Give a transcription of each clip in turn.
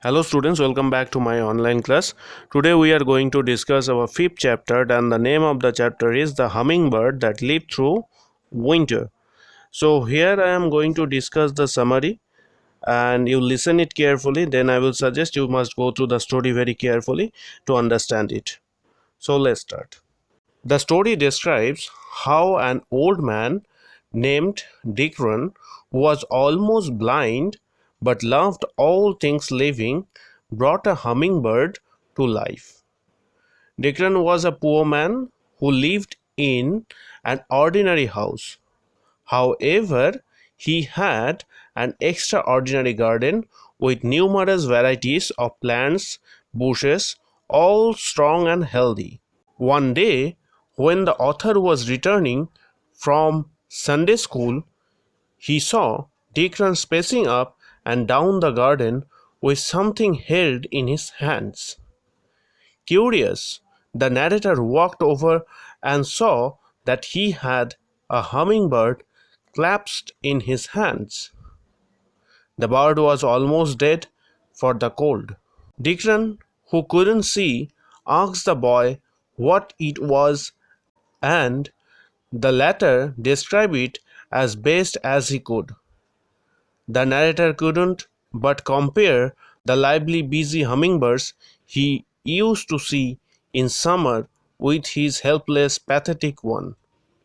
Hello students, welcome back to my online class. Today we are going to discuss our fifth chapter, and the name of the chapter is The Hummingbird That Lived Through Winter. So here I am going to discuss the summary and you listen it carefully. Then I will suggest you must go through the story very carefully to understand it. So let's start. The story describes how an old man named Dickon, who was almost blind but loved all things living, brought a hummingbird to life. Dickon was a poor man who lived in an ordinary house. However, he had an extraordinary garden with numerous varieties of plants, bushes, all strong and healthy. One day, when the author was returning from Sunday school, he saw Dickon pacing up and down the garden with something held in his hands. Curious, the narrator walked over and saw that he had a hummingbird clasped in his hands. The bird was almost dead for the cold. Dickon, who couldn't see, asked the boy what it was, and the latter described it as best as he could. The narrator couldn't but compare the lively, busy hummingbirds he used to see in summer with his helpless, pathetic one.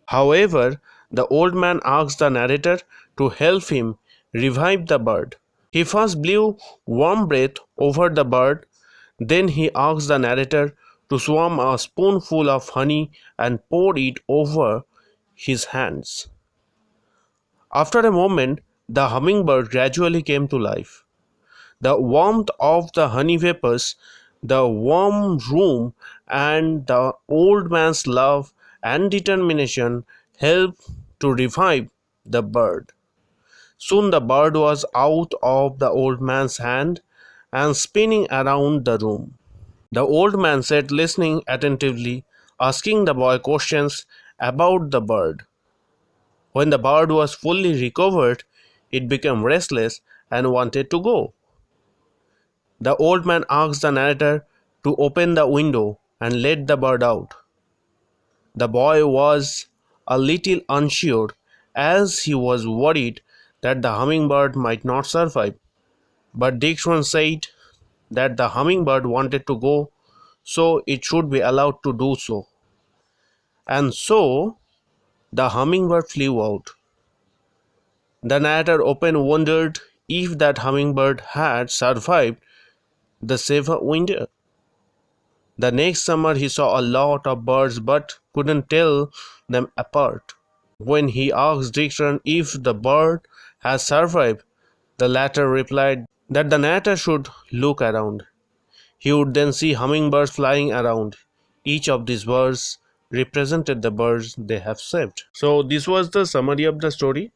However, the old man asked the narrator to help him revive the bird. He first blew warm breath over the bird, then he asked the narrator to swam a spoonful of honey and pour it over his hands. After a moment, the hummingbird gradually came to life. The warmth of the honey vapors, the warm room, and the old man's love and determination helped to revive the bird. Soon the bird was out of the old man's hand and spinning around the room. The old man sat listening attentively, asking the boy questions about the bird. When the bird was fully recovered, it became restless and wanted to go. The old man asked the narrator to open the window and let the bird out. The boy was a little unsure, as he was worried that the hummingbird might not survive. But Dickon said that the hummingbird wanted to go, so it should be allowed to do so. And so the hummingbird flew out. The narrator often wondered if that hummingbird had survived the severe winter. The next summer he saw a lot of birds but couldn't tell them apart. When he asked Dickon if the bird had survived, the latter replied that the narrator should look around. He would then see hummingbirds flying around. Each of these birds represented the birds they have saved. So this was the summary of the story.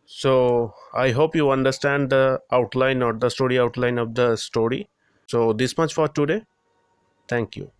So I hope you understand the outline or the story outline of the story. So this much for today. Thank you.